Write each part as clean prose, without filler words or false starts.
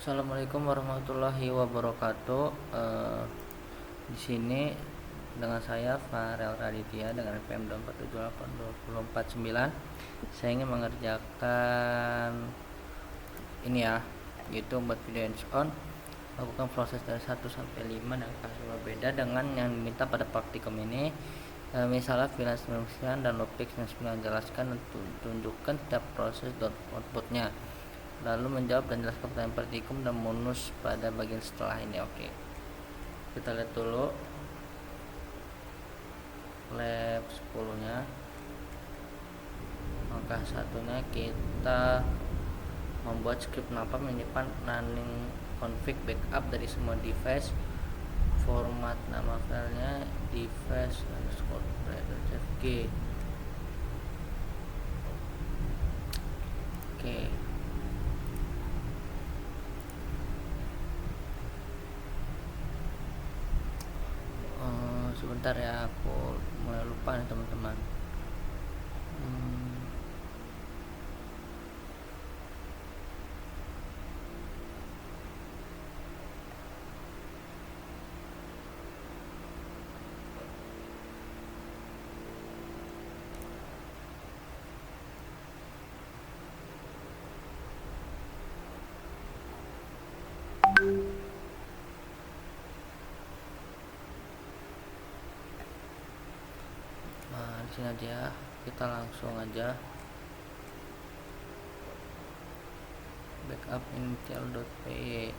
Assalamualaikum warahmatullahi wabarakatuh. Di sini dengan saya Farel Raditya dengan FM 2478249. Saya ingin mengerjakan ini ya, yaitu membuat video hands on, lakukan proses dari 1 sampai 5 dan kasus berbeda dengan yang diminta pada praktikum ini. Misalnya freelance 99 dan Lopix 99, jelaskan dan tunjukkan setiap proses outputnya, lalu menjawab dan jelaskan pertanyaan praktikum dan bonus pada bagian setelah ini. Oke, kita lihat dulu lab 10 nya. Langkah satunya kita membuat script NAPA menyimpan running config backup dari semua device. Format nama filenya device_fg. Oke, sebentar ya, aku mulai lupa nih teman-teman. Nah, di sini aja, kita langsung aja backup initial.py.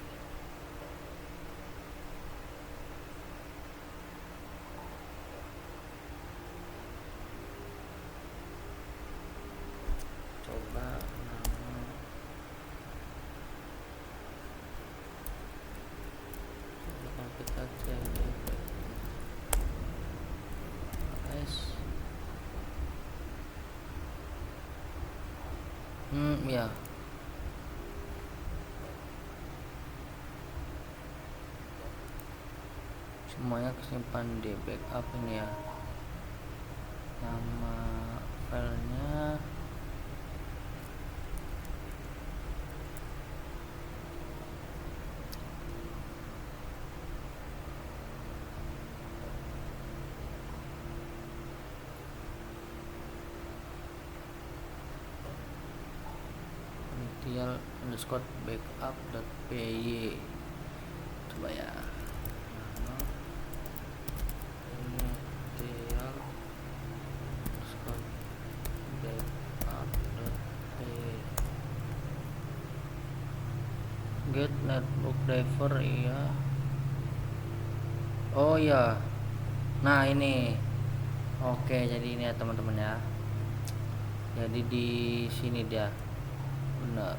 Coba kalau kita cek ya, semuanya kesimpan di backup ini ya. Nama filenya initial_backup.py. Coba ya, get netbook driver. Iya, oh iya, nah ini. Oke, jadi ini ya teman-teman ya, jadi di sini dia benar.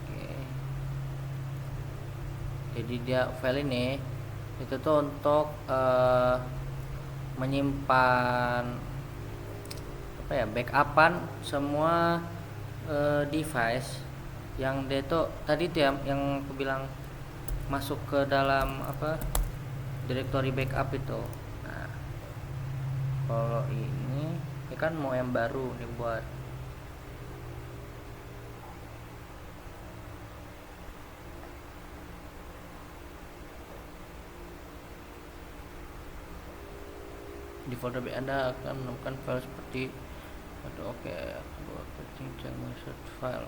Oke, jadi dia file ini itu tuh untuk menyimpan apa ya, backupan semua device yang dia tuh tadi tuh yang aku bilang masuk ke dalam apa, directory backup itu. Nah, kalau ini kan mau yang baru dibuat. Di folder B Anda akan menemukan file seperti itu. Oke, buat cek search file.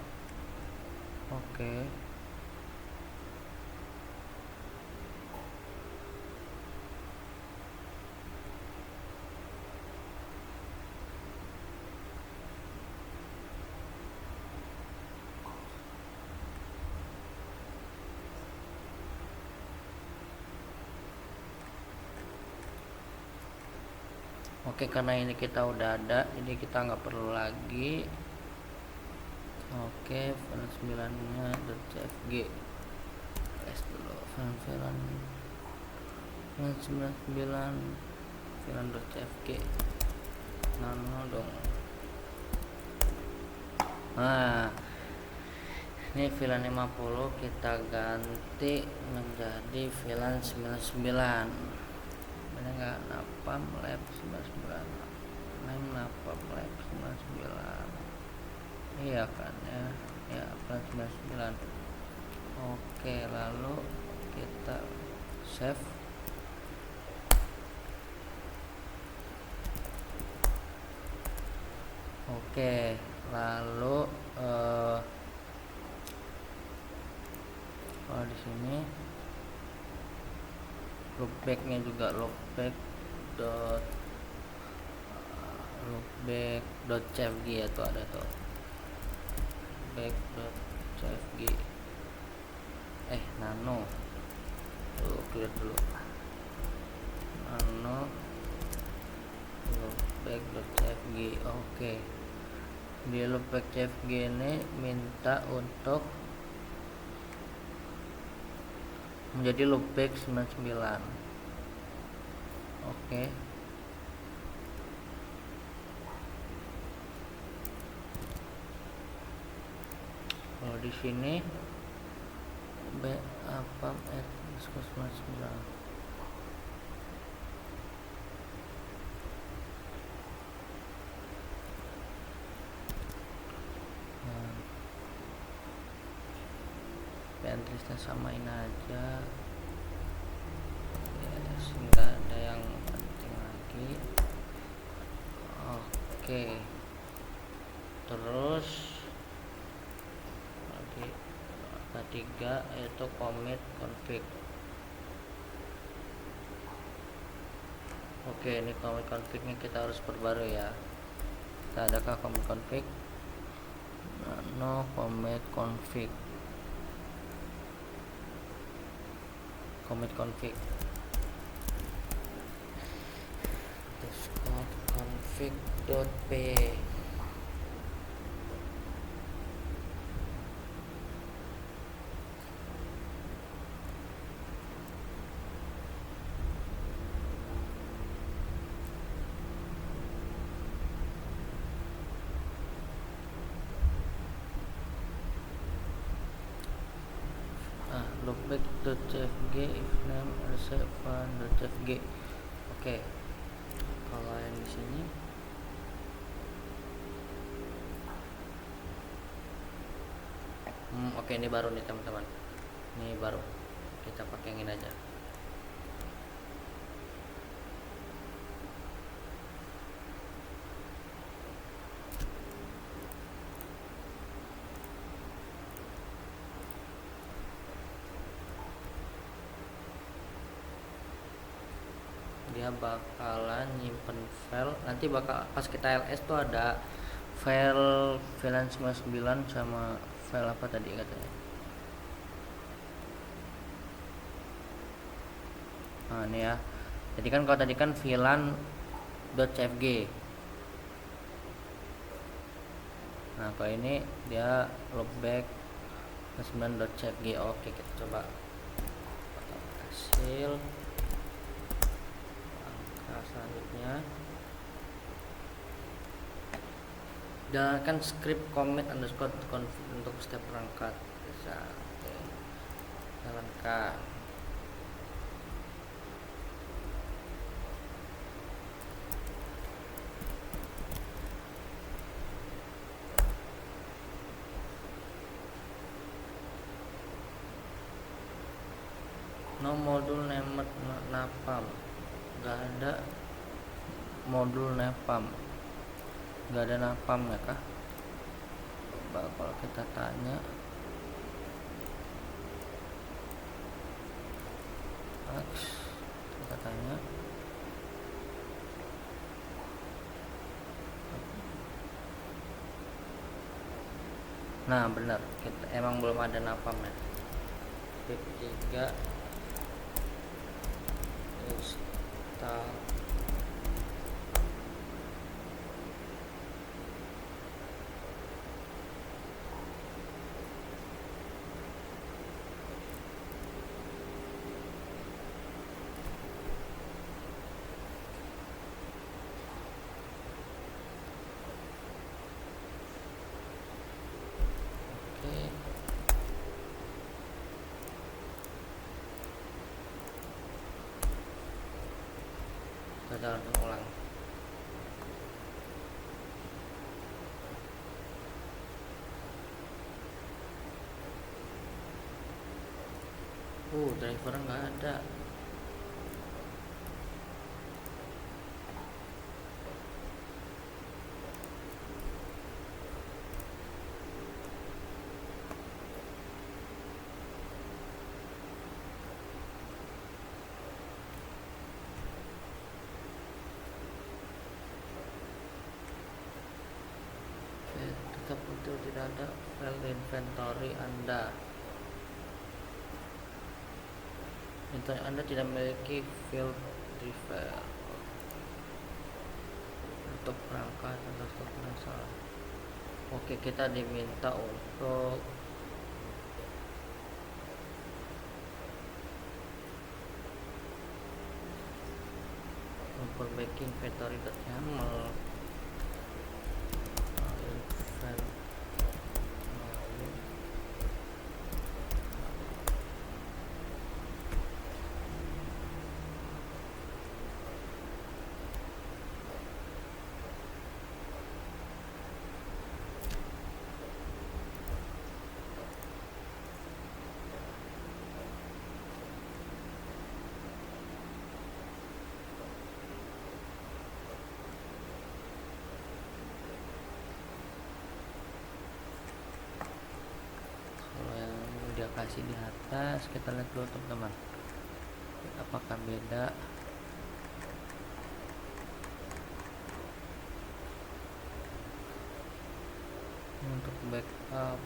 Oke, karena ini kita udah ada, jadi kita nggak perlu lagi. Oke, file 9 nya .cfg dulu, file 99 file.cfg nano dong. Nah, ini VLAN 50 kita ganti menjadi VLAN 99. Benar nggak? Napam lab 99, napam lab 99. Iya kan ya, ya VLAN 99. Oke, lalu kita save. Oke, lalu kalau di sini loopbacknya juga loopback.cfg ya, tuh ada tuh back.cfg nano tuh, clear dulu nano loopback.cfg. Oke, di loopback.cfg ini minta untuk menjadi loopback 99. Oke, kalau di sini apa @_99. Entries-nya samain aja sehingga ada yang penting lagi. Oke, terus lagi ketiga yaitu commit config. Oke, ini commit confignya kita harus perbarui ya. Kita adakah commit config? No commit config. Commit config config.p. Loopback.cfg if name fun.cfg. Oke, kalau yang di sini oke, ini baru nih teman-teman, ini baru, kita pakai yang ini aja. Dia bakalan nyimpen file, nanti bakal pas kita ls tuh ada file VLAN 99 sama file apa tadi katanya. Nah ini ya, jadi kan kalau tadi kan VLAN.cfg, nah kalau ini dia loopback 99.cfg. Oke, kita coba hasil selanjutnya. Jalankan script commit underscore config untuk setiap perangkat. Bisa. Oke. Jalankan. No modul named napam. Gak ada modul napam, gak ada napam ya kah? Coba kalau kita tanya, kita tanya, nah benar, kita emang belum ada napam ya. Tip 3 install. Kita jalankan ulang. Driver nggak ada. Tetap itu tidak ada file inventory Anda. Inventory Anda tidak memiliki field driver untuk perangkat atau stok masalah. Oke, kita diminta untuk memperbaiki inventory.yaml. Dia kasih di atas, kita lihat dulu teman-teman apakah beda. Untuk backup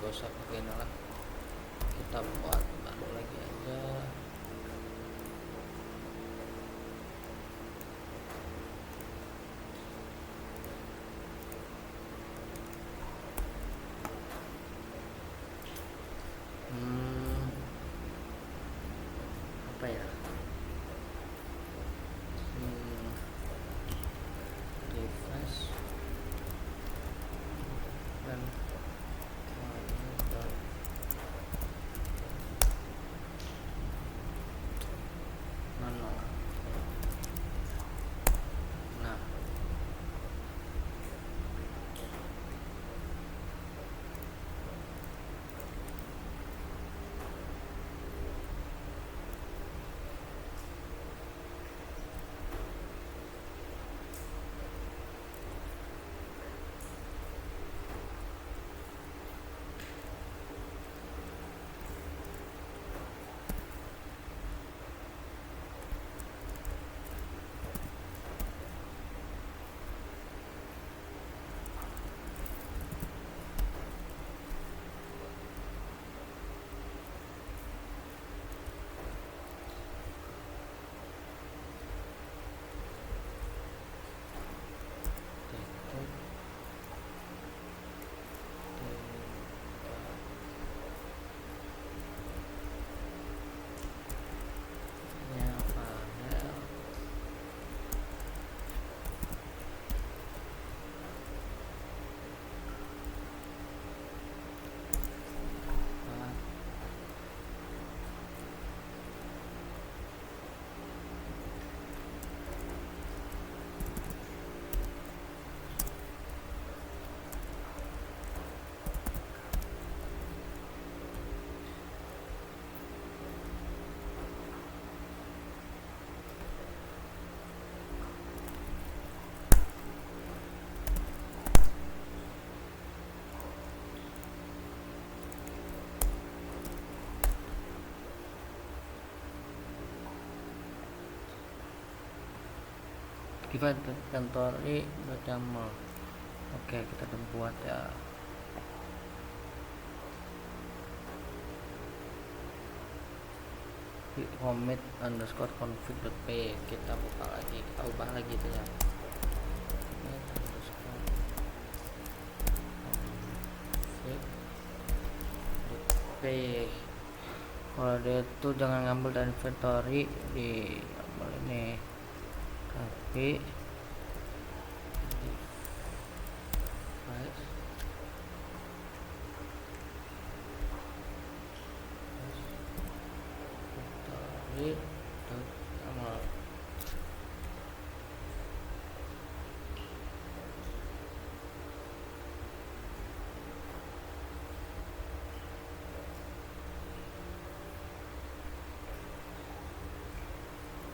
gak usah pakai ini lah, kita buat baru lagi aja. Apa ya, device dan inventory.yaml. Oke, kita udah buat ya. Commit underscore config.p, kita buka lagi, kita ubah lagi itu ya. Commit underscore config.p. Kalau dia itu jangan ngambil dari inventory di ambil ini, tapi device inventory.yaml.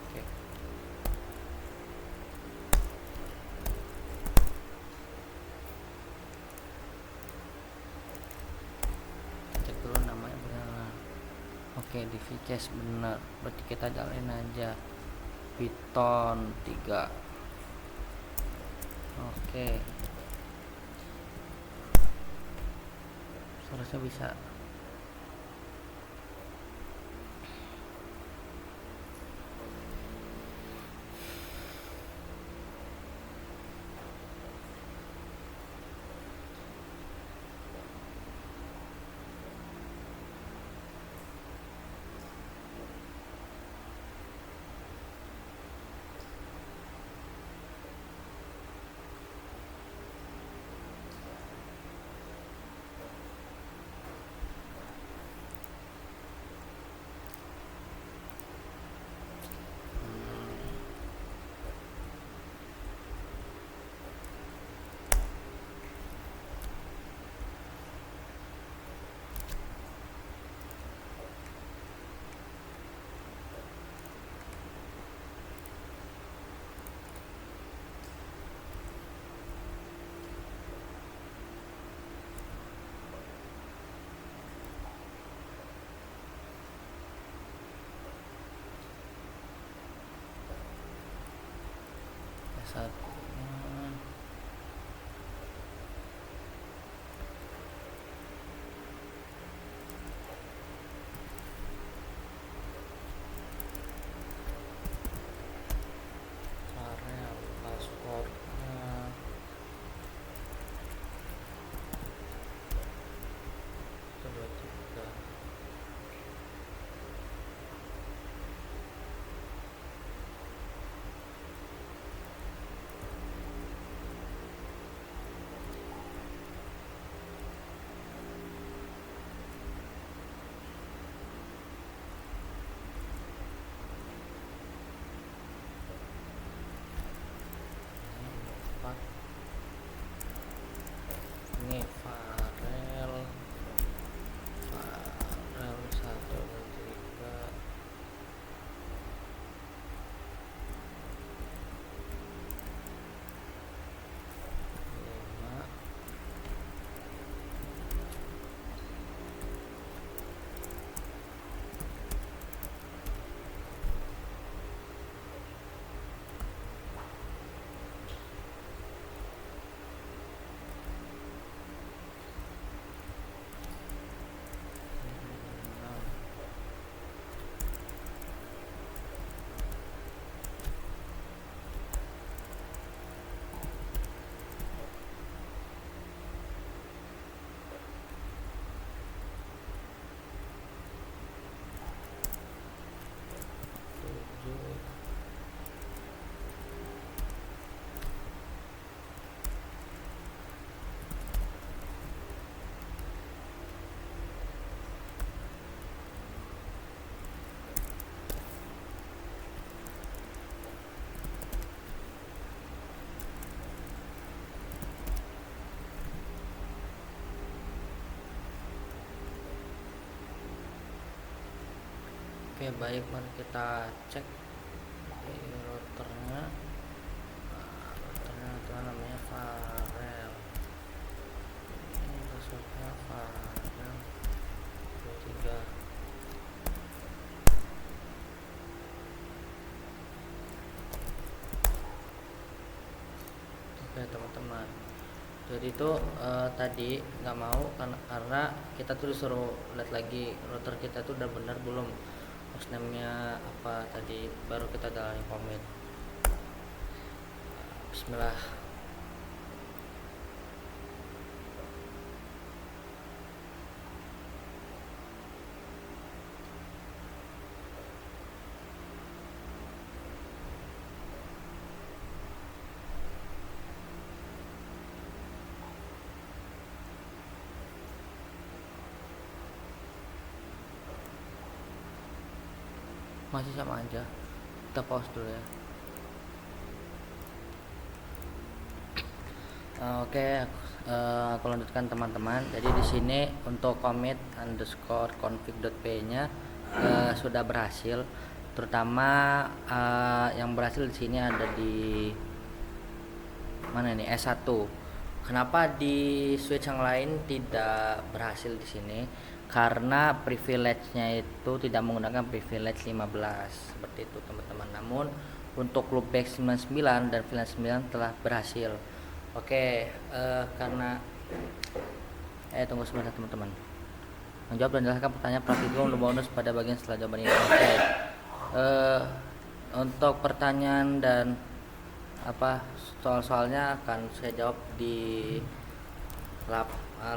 Oke. Cek dulu namanya benar. Oke, di VCS benar, berarti kita jalanin aja Python 3. Oke, seharusnya bisa. Satunya Farel, passwordnya coba juga. Ini Farel 1 2 3 5. Oke, baik, mari kita cek di routernya. Routernya itu namanya Farel. Ini passwordnya Farel 3. Oke teman-teman, jadi itu tadi nggak mau karena kita tuh disuruh lihat lagi router kita tuh udah benar belum, hostname nya apa tadi, baru kita dalami commit. Bismillah. Masih sama aja, kita pause dulu ya. Oke, aku lanjutkan teman-teman. Jadi di sini untuk commit underscore config.p nya sudah berhasil, terutama yang berhasil di sini ada di mana nih, S1. Kenapa di switch yang lain tidak berhasil di sini? Karena privilege-nya itu tidak menggunakan privilege 15 seperti itu teman-teman. Namun untuk loopback 99 dan VLAN 9 telah berhasil. Oke, karena tunggu sebentar teman-teman. Menjawab dan jelaskan pertanyaan praktikum bonus pada bagian setelah jawaban ini. Oke. Untuk pertanyaan dan soal-soalnya akan saya jawab di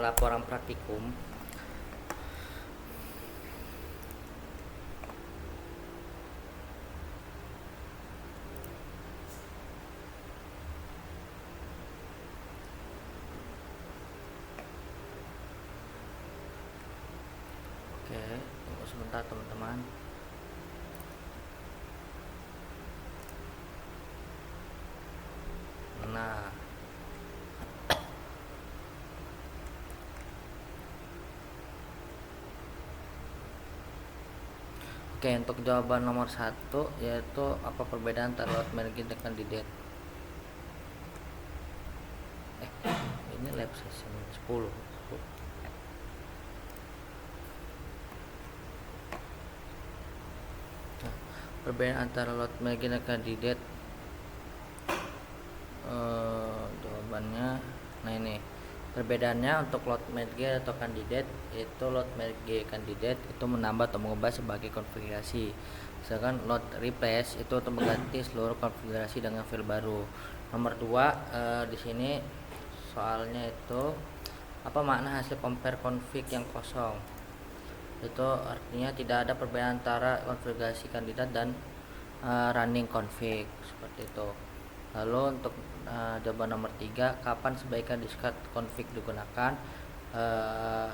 laporan praktikum. Oke, tunggu sebentar teman-teman. Nah, oke, untuk jawaban nomor 1 yaitu apa perbedaan antara load management dan candidate. Ini lab session 10. Nah, perbedaan antara load management dan candidate, jawabannya, nah ini perbedaannya. Untuk load manage atau candidate itu, load manage candidate itu menambah atau mengubah sebagai konfigurasi, sedangkan load replace itu untuk mengganti seluruh konfigurasi dengan file baru. Nomor 2, di sini soalnya itu apa makna hasil compare config yang kosong. Itu artinya tidak ada perbedaan antara konfigurasi kandidat dan running config seperti itu. Lalu untuk jawaban nomor 3, kapan sebaiknya discard config digunakan?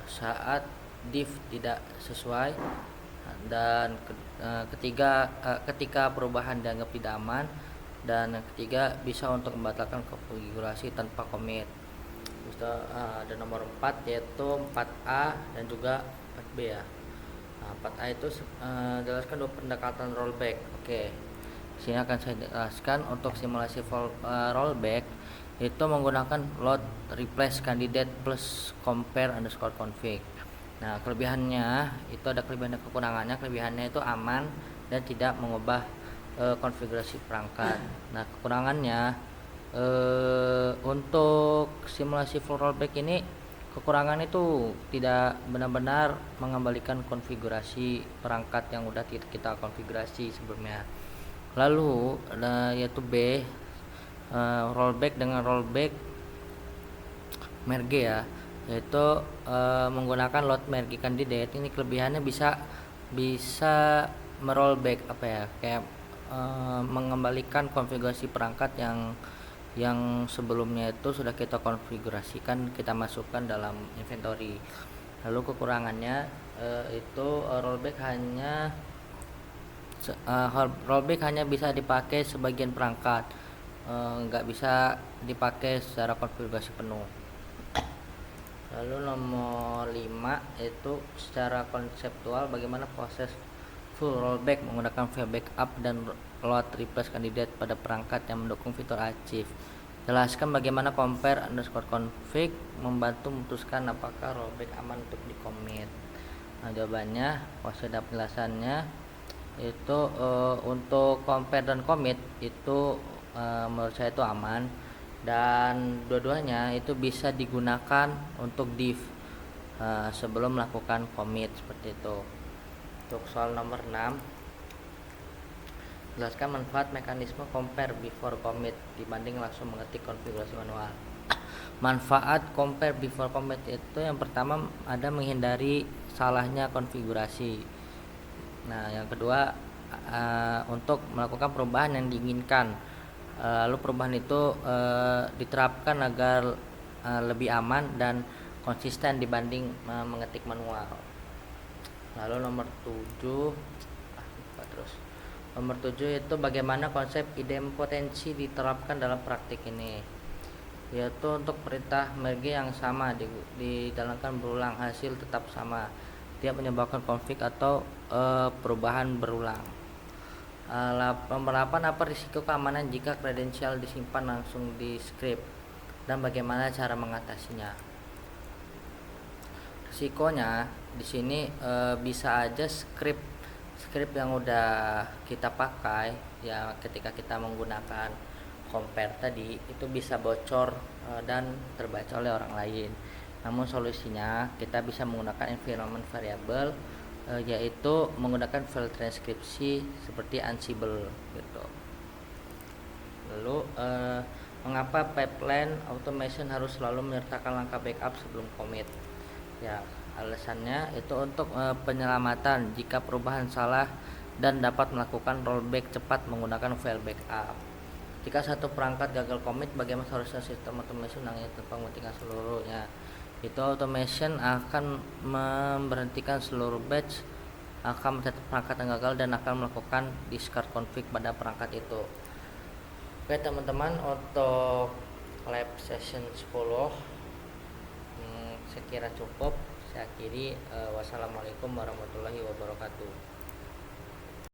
Saat div tidak sesuai, dan ketika perubahan dianggap tidak aman, dan yang ketiga bisa untuk membatalkan konfigurasi tanpa commit. Terus ada nomor 4 yaitu 4A dan juga 4B ya. Nah, 4A itu jelaskan dua pendekatan rollback. Oke. Sini akan saya jelaskan untuk simulasi rollback itu menggunakan load replace candidate plus compare underscore config. Nah, kelebihannya itu ada kelebihan dan kekurangannya. Kelebihannya itu aman dan tidak mengubah konfigurasi perangkat. Nah, kekurangannya untuk simulasi full rollback ini, kekurangan itu tidak benar-benar mengembalikan konfigurasi perangkat yang udah kita konfigurasi sebelumnya. Lalu yaitu B, rollback dengan rollback merge ya, yaitu menggunakan load merge candidate. Ini kelebihannya bisa merollback kayak mengembalikan konfigurasi perangkat yang sebelumnya itu sudah kita konfigurasikan, kita masukkan dalam inventory. Lalu kekurangannya itu rollback hanya bisa dipakai sebagian perangkat, nggak bisa dipakai secara konfigurasi penuh. Lalu nomor 5 itu secara konseptual bagaimana proses full rollback menggunakan file backup dan load replace candidate pada perangkat yang mendukung fitur archive. Jelaskan bagaimana compare underscore config membantu memutuskan apakah rollback aman untuk di commit. Nah, jawabannya, proses dan penjelasannya itu untuk compare dan commit itu menurut saya itu aman, dan dua-duanya itu bisa digunakan untuk div sebelum melakukan commit seperti itu. Untuk soal nomor 6, jelaskan manfaat mekanisme compare before commit dibanding langsung mengetik konfigurasi manual. Manfaat compare before commit itu yang pertama ada menghindari salahnya konfigurasi. Nah, yang kedua untuk melakukan perubahan yang diinginkan. Lalu perubahan itu diterapkan agar lebih aman dan konsisten dibanding mengetik manual. Lalu nomor 7 Nomor 7 itu bagaimana konsep idempotensi diterapkan dalam praktik ini, yaitu untuk perintah merge yang sama dijalankan berulang, hasil tetap sama, tidak menyebabkan konflik atau perubahan berulang. Nomor 8, apa risiko keamanan jika kredensial disimpan langsung di script dan bagaimana cara mengatasinya. Risikonya di sini bisa aja script yang udah kita pakai ya ketika kita menggunakan compare tadi itu bisa bocor dan terbaca oleh orang lain. Namun solusinya kita bisa menggunakan environment variable yaitu menggunakan file transkripsi seperti Ansible gitu. Lalu mengapa pipeline automation harus selalu menyertakan langkah backup sebelum commit? Ya, alasannya itu untuk penyelamatan jika perubahan salah dan dapat melakukan rollback cepat menggunakan file backup. Jika satu perangkat gagal commit, bagaimana seharusnya sistem automation yang tanpa menghentikan seluruhnya? Itu automation akan memberhentikan seluruh batch, akan mencatat perangkat yang gagal dan akan melakukan discard config pada perangkat itu. Oke teman-teman, untuk lab session 10 saya kira cukup. Saya akhiri. Wassalamualaikum warahmatullahi wabarakatuh.